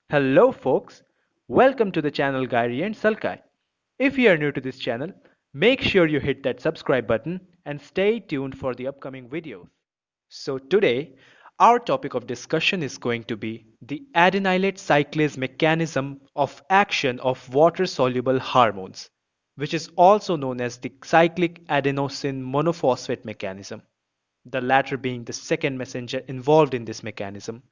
Hello folks, welcome to the channel Gairi and Salkai. If you are new to this channel, make sure you hit that subscribe button and stay tuned for the upcoming videos. So today, our topic of discussion is going to be the adenylate cyclase mechanism of action of water-soluble hormones, which is also known as the cyclic adenosine monophosphate mechanism, the latter being the second messenger involved in this mechanism.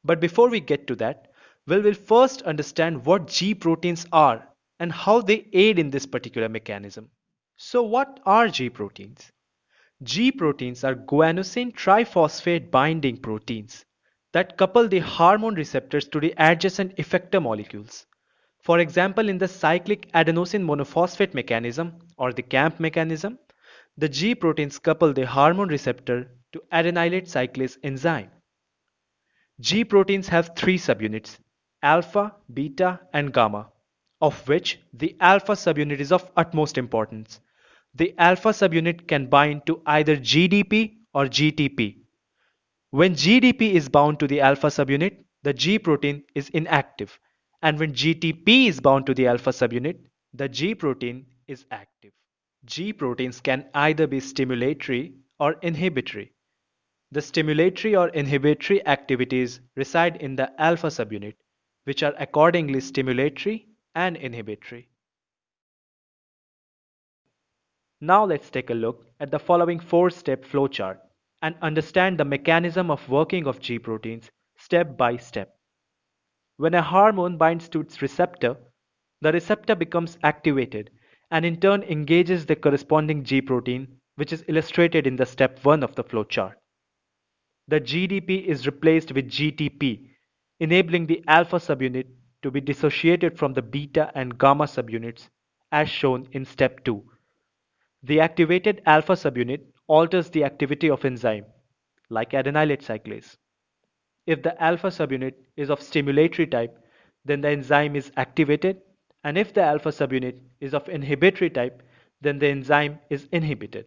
But before we get to that, we will first understand what G proteins are and how they aid in this particular mechanism. So what are G proteins? G proteins are guanosine triphosphate binding proteins that couple the hormone receptors to the adjacent effector molecules. For example, in the cyclic adenosine monophosphate mechanism or the cAMP mechanism, the G proteins couple the hormone receptor to adenylate cyclase enzyme. G proteins have three subunits, alpha, beta, and gamma, of which the alpha subunit is of utmost importance. The alpha subunit can bind to either GDP or GTP. When GDP is bound to the alpha subunit, the G protein is inactive, and when GTP is bound to the alpha subunit, the G protein is active. G proteins can either be stimulatory or inhibitory. The stimulatory or inhibitory activities reside in the alpha subunit, which are accordingly stimulatory and inhibitory. Now let's take a look at the following four-step flowchart and understand the mechanism of working of G proteins step by step. When a hormone binds to its receptor, the receptor becomes activated and in turn engages the corresponding G protein, which is illustrated in the step 1 of the flowchart. The GDP is replaced with GTP, enabling the alpha subunit to be dissociated from the beta and gamma subunits as shown in step 2. The activated alpha subunit alters the activity of enzyme, like adenylate cyclase. If the alpha subunit is of stimulatory type, then the enzyme is activated, and if the alpha subunit is of inhibitory type, then the enzyme is inhibited.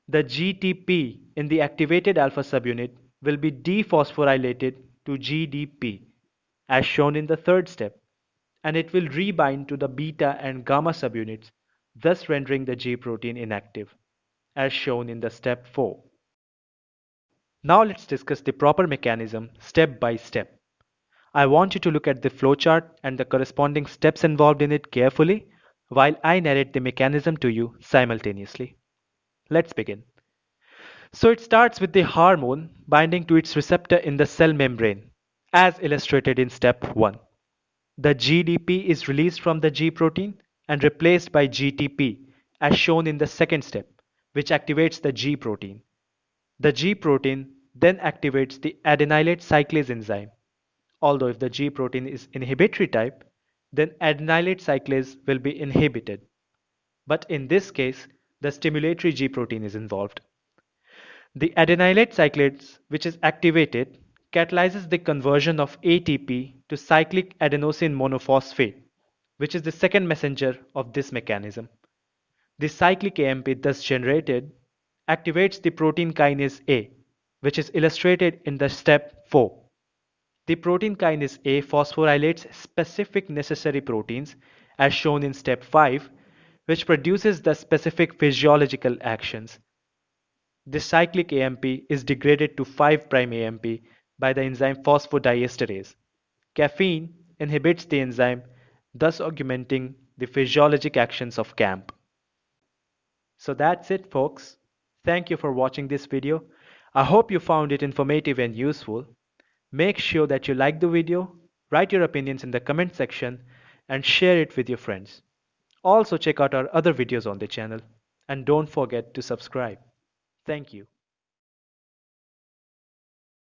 The GTP in the activated alpha subunit will be dephosphorylated to GDP, as shown in the third step, and it will rebind to the beta and gamma subunits, thus rendering the G protein inactive, as shown in the step 4. Now let's discuss the proper mechanism step by step. I want you to look at the flowchart and the corresponding steps involved in it carefully while I narrate the mechanism to you simultaneously. Let's begin. So it starts with the hormone binding to its receptor in the cell membrane, as illustrated in step 1. The GDP is released from the G protein and replaced by GTP, as shown in the second step, which activates the G protein. The G protein then activates the adenylate cyclase enzyme. Although if the G protein is inhibitory type, then adenylate cyclase will be inhibited. But in this case, the stimulatory G protein is involved. The adenylate cyclase, which is activated, catalyzes the conversion of ATP to cyclic adenosine monophosphate, which is the second messenger of this mechanism. The cyclic cAMP thus generated activates the protein kinase A, which is illustrated in the step 4. The protein kinase A phosphorylates specific necessary proteins as shown in step 5, which produces the specific physiological actions. This cyclic cAMP is degraded to 5' AMP by the enzyme phosphodiesterase. Caffeine inhibits the enzyme, thus augmenting the physiologic actions of cAMP. So that's it, folks. Thank you for watching this video. I hope you found it informative and useful. Make sure that you like the video, write your opinions in the comment section, and share it with your friends. Also check out our other videos on the channel, and don't forget to subscribe. Thank you.